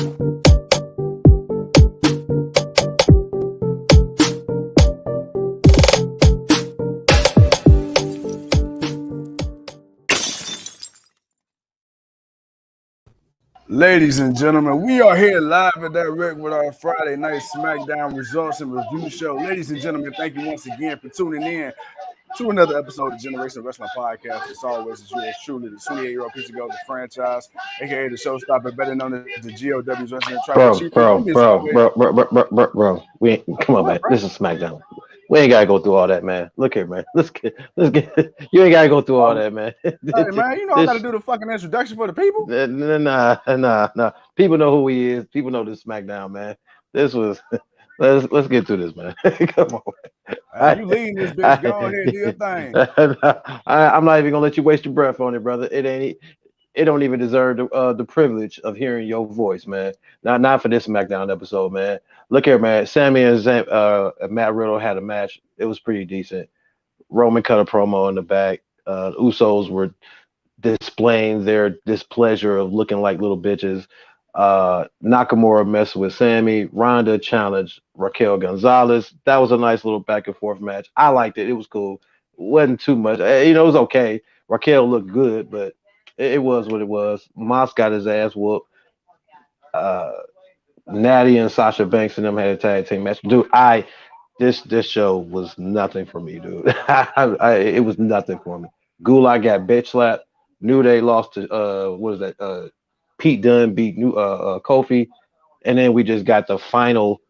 Ladies and gentlemen, we are here live and direct with our Friday night SmackDown results and review show. Ladies and gentlemen, thank you once again for tuning in to another episode of Generation Wrestling Podcast. As always, is yours truly, the 28-year-old piece of gold, the franchise, aka the showstopper, better known as the GOW's Wrestling Tribal Chief. Bro. Come on, man. Bro? This is SmackDown. We ain't gotta go through all that, man. Look here, man. Let's get. You ain't gotta go through all that, man. Hey, man, you know I gotta do the fucking introduction for the people. Nah. People know who he is. People know this SmackDown, man. This was. Let's get through this, man. Come on. You leading this bitch. Go ahead, do your thing. I'm not even gonna let you waste your breath on it, brother. It don't even deserve the privilege of hearing your voice, man. Not for this SmackDown episode, man. Look here, man. Sami and Zayn, Matt Riddle had a match. It was pretty decent. Roman cut a promo in the back. Usos were displaying their displeasure of looking like little bitches. Nakamura messed with Sami. Ronda challenged Raquel Gonzalez. That was a nice little back and forth match. I liked it. It was cool. Wasn't too much. It was okay. Raquel looked good, but it was what it was. Moss got his ass whooped. Natty and Sasha Banks and them had a tag team match. Dude, this show was nothing for me, dude. It was nothing for me. Gulak got bitch slapped. New Day lost to Pete Dunne beat Kofi, and then we just got the final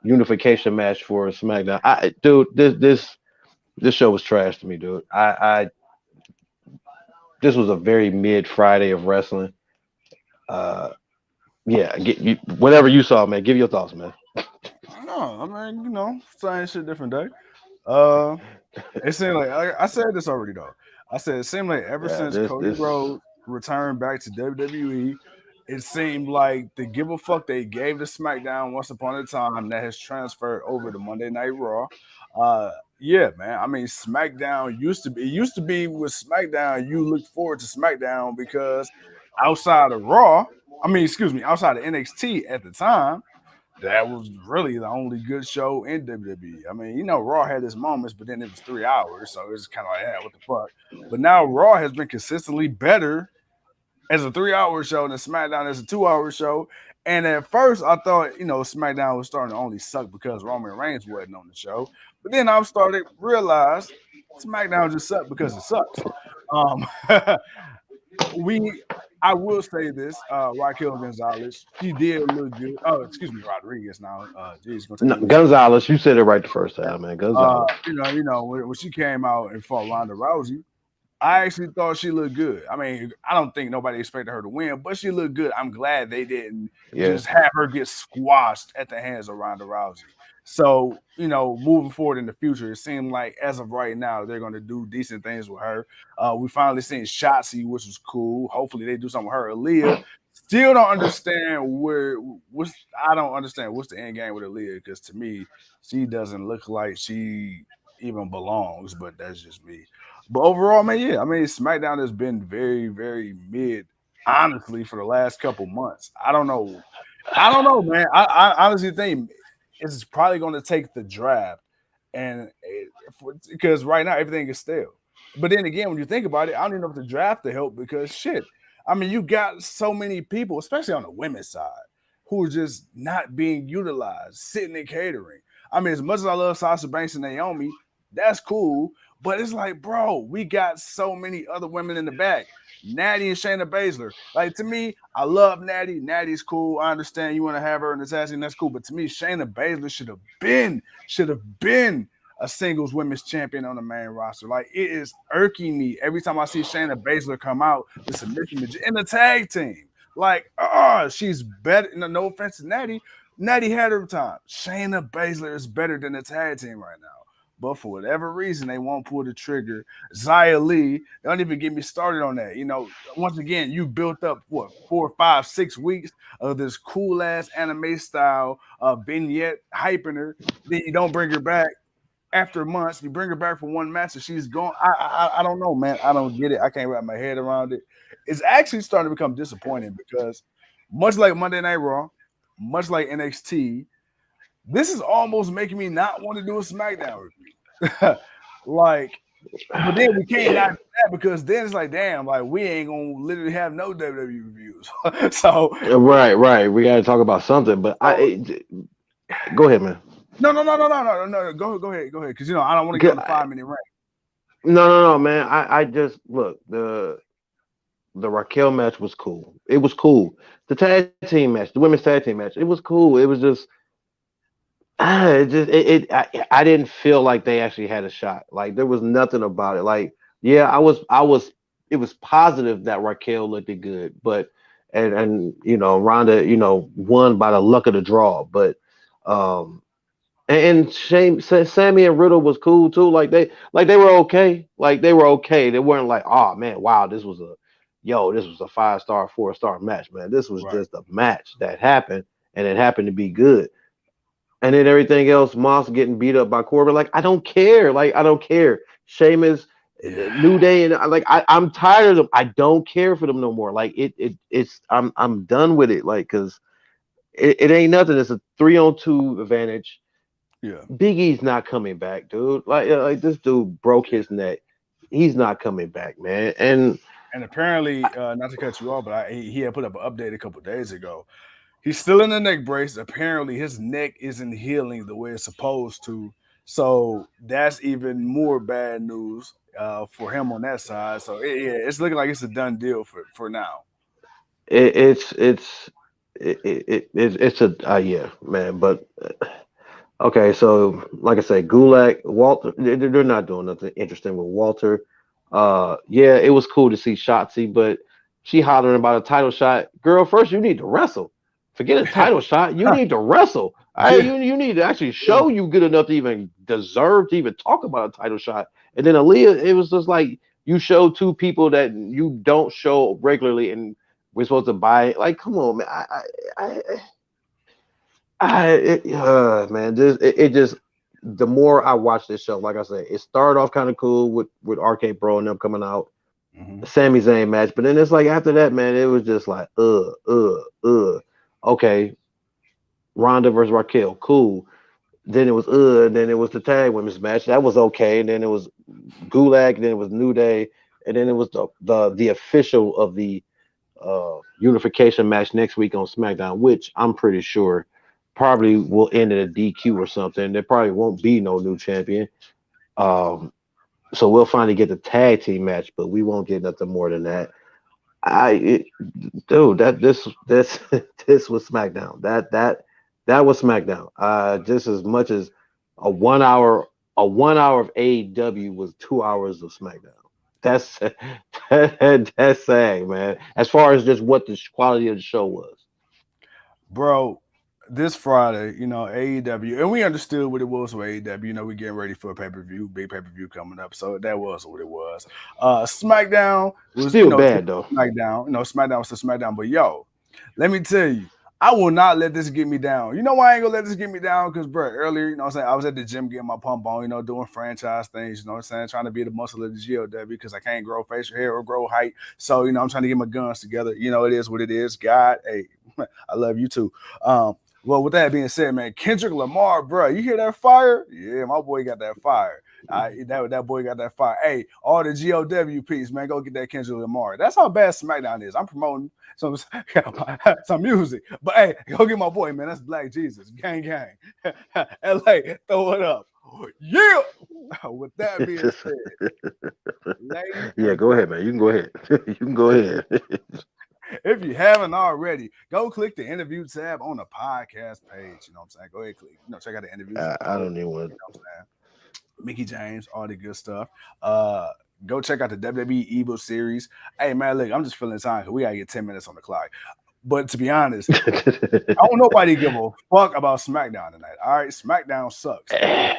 unification match for SmackDown. Dude, this show was trash to me, dude. This was a very mid Friday of wrestling. Whatever you saw, man. Give your thoughts, man. No, I mean, same shit, different day. It seemed like I said this already though. I said it seemed like ever since Cody Rhodes returned back to WWE, it seemed like the give a fuck they gave to SmackDown once upon a time that has transferred over to Monday Night Raw. Yeah, man. I mean, SmackDown used to be with SmackDown. You look forward to SmackDown because outside of outside of NXT at the time, that was really the only good show in WWE. I mean, Raw had its moments, but then it was 3 hours, so it was kind of like, yeah, what the fuck? But now Raw has been consistently better as a 3-hour show than SmackDown as a 2-hour show. And at first, I thought, SmackDown was starting to only suck because Roman Reigns wasn't on the show. But then I started to realize SmackDown just sucked because it sucks. I will say this, Raquel Gonzalez, she did look good. Oh, excuse me, Rodriguez now. Gonzalez, you said it right the first time, man. Gonzalez. When she came out and fought Ronda Rousey, I actually thought she looked good. I mean, I don't think nobody expected her to win, but she looked good. I'm glad they didn't just have her get squashed at the hands of Ronda Rousey. So, moving forward in the future, it seemed like as of right now, they're going to do decent things with her. We finally seen Shotzi, which was cool. Hopefully they do something with her. Aaliyah, still don't understand what's the end game with Aaliyah, because to me, she doesn't look like she even belongs, but that's just me. But overall, man, yeah, I mean, SmackDown has been very, very mid, honestly, for the last couple months. I don't know, man. I honestly think it's probably going to take the draft, because right now everything is stale. But then again, when you think about it, I don't even know if the draft to help, because shit, I mean, you got so many people, especially on the women's side, who are just not being utilized, sitting and catering. I mean, as much as I love Sasha Banks and Naomi, that's cool. But it's like, bro, we got so many other women in the back. Natty and Shayna Baszler. Like, to me, I love Natty. Natty's cool. I understand you want to have her in the tag team. That's cool. But to me, Shayna Baszler should have been a singles women's champion on the main roster. Like, it is irking me every time I see Shayna Baszler come out with submission in the tag team. Like, she's better. No offense to Natty. Natty had her time. Shayna Baszler is better than the tag team right now. But for whatever reason, they won't pull the trigger. Xia Li, don't even get me started on that. Once again, you built up, 4, 5, 6 weeks of this cool-ass anime style vignette hyping her. Then you don't bring her back after months. You bring her back for one match and she's gone. I don't know, man. I don't get it. I can't wrap my head around it. It's actually starting to become disappointing because much like Monday Night Raw, much like NXT. This is almost making me not want to do a SmackDown review. Like, but then we can't not do that because then it's like, damn, like we ain't gonna literally have no WWE reviews. So Right. We got to talk about something. But go ahead, man. no. Go ahead, because I don't want to get on the 5-minute rant. No, man. I just look the Raquel match was cool. It was cool. The tag team match, the women's tag team match, it was cool. It was just I didn't feel like they actually had a shot. Like there was nothing about it. Like, yeah, it was positive that Raquel looked good, but and Ronda, won by the luck of the draw. But and Sami and Riddle was cool too. Like they were okay. Like they were okay. They weren't like, oh man, wow, this was a 5-star, 4-star match, man. This was just a match that happened, and it happened to be good. And then everything else, Moss getting beat up by Corbin. Like, I don't care. Like, I don't care. Sheamus, New Day, and I'm tired of them. I don't care for them no more. Like, I'm done with it. Like, cause it ain't nothing. It's a 3-on-2 advantage. Yeah. Big E's not coming back, dude. Like this dude broke his neck. He's not coming back, man. And apparently, not to cut you off, but he had put up an update a couple of days ago. He's still in the neck brace. Apparently, his neck isn't healing the way it's supposed to. So that's even more bad news for him on that side. So it's looking like it's a done deal for now. It's yeah, man. But okay, so like I say, Gulak, Walter, they're not doing nothing interesting with Walter. Yeah, it was cool to see Shotzi, but she hollering about a title shot. Girl, first you need to wrestle. Forget a title shot. You need to wrestle. You need to actually show you good enough to even deserve to even talk about a title shot. And then Aaliyah, it was just like you show two people that you don't show regularly, and we're supposed to buy it. Like, come on, man. Man, it just the more I watch this show, like I said, it started off kind of cool with Arcade Bro and them coming out, the Sami Zayn match, but then it's like after that, man, it was just like okay, Ronda versus Raquel, cool. Then it was then it was the tag women's match, that was okay. And then it was Gulak, and then it was New Day, and then it was the official of the unification match next week on SmackDown, which I'm pretty sure probably will end in a DQ or something. There probably won't be no new champion. So we'll finally get the tag team match, but we won't get nothing more than that. This was SmackDown. That was SmackDown. Just as much as a 1 hour of AEW was 2 hours of SmackDown. That's saying, man. As far as just what the quality of the show was, bro. This Friday, AEW, and we understood what it was for AEW. We're getting ready for a pay-per-view, big pay-per-view coming up. So that was what it was. SmackDown was still bad though. SmackDown, SmackDown was still SmackDown. But yo, let me tell you, I will not let this get me down. You know why I ain't gonna let this get me down? Because, bro, earlier, what I'm saying, I was at the gym getting my pump on, doing franchise things, what I'm saying, trying to be the muscle of the GOW because I can't grow facial hair or grow height. So, I'm trying to get my guns together. It is what it is. God, hey, I love you too. Well, with that being said, man, Kendrick Lamar, bro, you hear that fire? Yeah, my boy got that fire. That boy got that fire. Hey, all the GOW piece, man, go get that Kendrick Lamar. That's how bad SmackDown is. I'm promoting some music. But, hey, go get my boy, man. That's Black Jesus. Gang, gang. LA, throw it up. Yeah. With that being said. Yeah, go ahead, man. You can go ahead. You can go ahead. If you haven't already, go click the interview tab on the podcast page. You know what I'm saying? Go ahead, click. Check out the interviews. I don't even want. You know what I'm saying? Mickey James, all the good stuff. Go check out the WWE Evil series. Hey, man, look, I'm just feeling time because we gotta get 10 minutes on the clock. But to be honest, I don't nobody give a fuck about SmackDown tonight. All right, SmackDown sucks. Okay?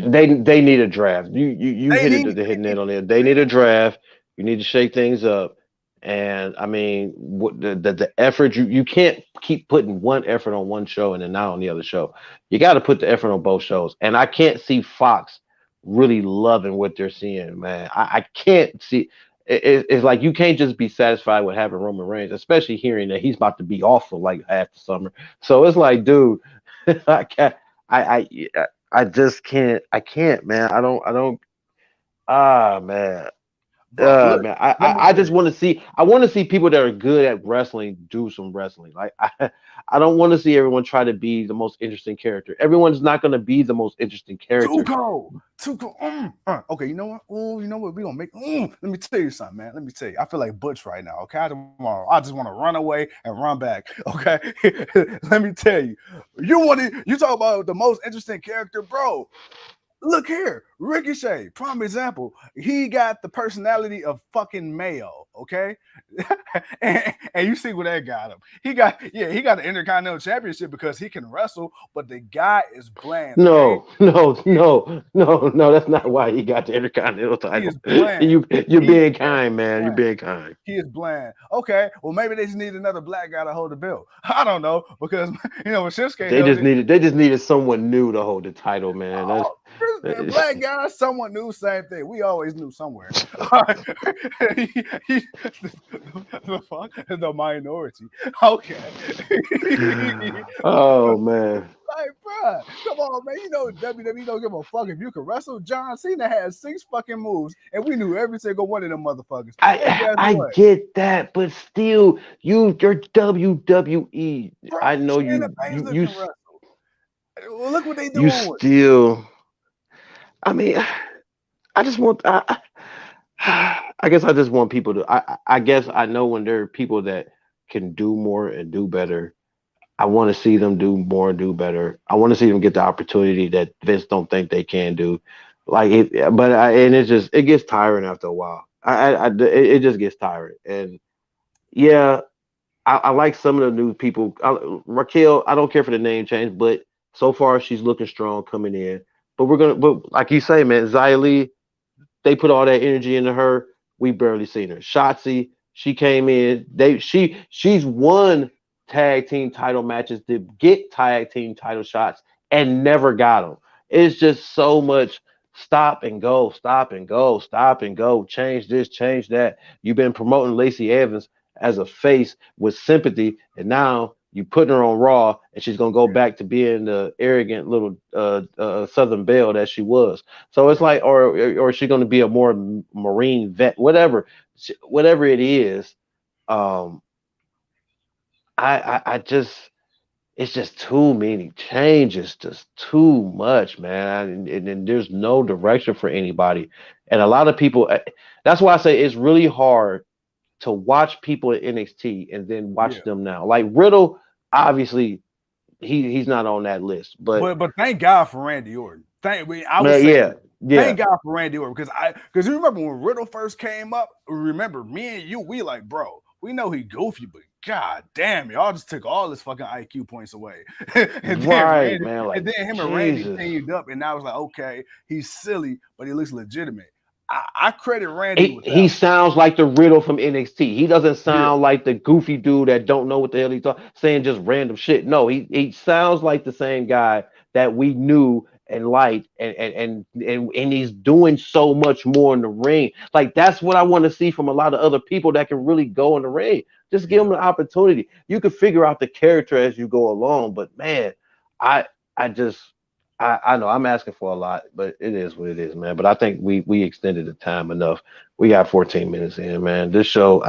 They need a draft. You hit it on there. They need a draft. You need to shake things up, and I mean, the effort you can't keep putting one effort on one show and then not on the other show. You got to put the effort on both shows, and I can't see Fox really loving what they're seeing, man. I can't see. it's like you can't just be satisfied with having Roman Reigns, especially hearing that he's about to be off for like half the summer. So it's like, dude, I can't, I just can't, I can't, man. I don't. Ah, man. bro. Look, Man, let me I tell just you. want to see. I want to see people that are good at wrestling do some wrestling. Like I don't want to see everyone try to be the most interesting character. Everyone's not going to be the most interesting Too character. cold. Too cold. Okay, you know what? Oh, you know what? We gonna make. Let me tell you something, man. Let me tell you. I feel like Butch right now. Okay, I just want to run away and run back. Okay, let me tell you. You talk about the most interesting character, bro. Look here, Ricochet, prime example. He got the personality of fucking Mayo, okay? and you see what that got him. He got the Intercontinental Championship because he can wrestle, but the guy is bland, okay? No, no, no, no, no. That's not why he got the Intercontinental He title. is bland. You're He being is kind, man. You're bland. being kind. He is bland. Okay, well maybe they just need another black guy to hold the belt. I don't know because when Shinsuke held it, They just needed someone new to hold the title, man. oh, That's black guy, someone knew, same thing. We always knew somewhere. The fuck? The minority. Okay. oh man. Like, bro, come on, man. You know WWE don't give a fuck if you can wrestle. John Cena had 6 fucking moves, and we knew every single one of them motherfuckers. And guess I what? get that, but still, you're WWE. Bro, I know Shayna Baszler can wrestle. Well, look what they you doing with. still. I mean, I just want. I guess I just want people to. I guess I know when there are people that can do more and do better. I want to see them do more and do better. I want to see them get the opportunity that Vince don't think they can do. Like it, but and it gets tiring after a while. It just gets tiring. And yeah, I like some of the new people. Raquel, I don't care for the name change, but so far she's looking strong coming in. But like you say, man, Xylee, they put all that energy into her. We barely seen her. Shotzi, she came in. She's won tag team title matches to get tag team title shots and never got them. It's just so much stop and go, stop and go, stop and go. Change this, change that. You've been promoting Lacey Evans as a face with sympathy, and now you putting her on Raw, and she's gonna go back to being the arrogant little Southern Belle that she was. So it's like, or is she going to be a more Marine vet, whatever it is. Um, I just, it's just too many changes, just too much, man, and there's no direction for anybody, and a lot of people. That's why I say it's really hard to watch people at NXT and then Yeah. watch them now. Like Riddle, obviously, he's not on that list, but But thank God for Randy Orton. I would say yeah, yeah. thank God for Randy Orton because you remember when Riddle first came up. Remember me and you, we like, bro, we know he goofy, but god damn, y'all just took all his fucking IQ points away. and Right, man. Like then him and Randy Jesus. teamed up, and now it's like, okay, he's silly, but he looks legitimate. I credit Randy with that. He sounds like the Riddle from NXT. He doesn't Yeah, sound like the goofy dude that don't know what the hell he's talking, saying just random shit. No, he sounds like the same guy that we knew and liked, and he's doing so much more in the ring. Like that's what I want to see from a lot of other people that can really go in the ring. Just give yeah. them the opportunity. You can figure out the character as you go along, but man, I I just I know I'm asking for a lot, but it is what it is, man. But I think we extended the time enough. We got 14 minutes in, man. This show,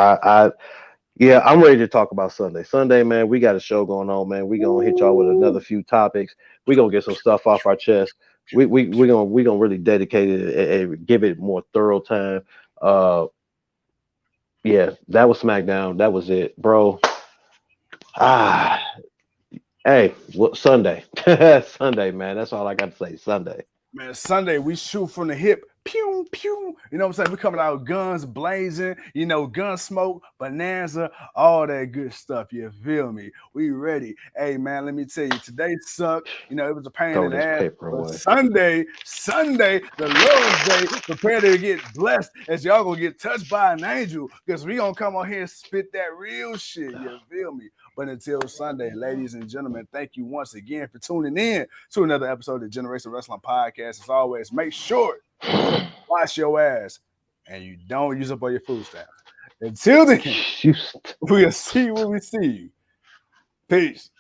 yeah, I'm ready to talk about Sunday. Sunday, man, we got a show going on, man. We gonna hit y'all with another few topics. We gonna get some stuff off our chest. We gonna really dedicate it and give it more thorough time. Uh, yeah, that was SmackDown. That was it, bro. Ah, hey, Sunday, Sunday, man. That's all I got to say. Sunday. Man, Sunday we shoot from the hip, pew pew. You know what I'm saying? We coming out with guns blazing, gun smoke, bonanza, all that good stuff. You feel me? We ready? Hey man, let me tell you, today sucked. It was a pain Throw in the this ass. paper But away. Sunday, the Lord's Day, prepare to get blessed as y'all gonna get touched by an angel because we gonna come on here and spit that real shit. You feel me? But until Sunday, ladies and gentlemen, thank you once again for tuning in to another episode of the Generation Wrestling Podcast. As always, make sure wash your ass, and you don't use up all your food stamps. Until then, You we'll see when we see you. Peace.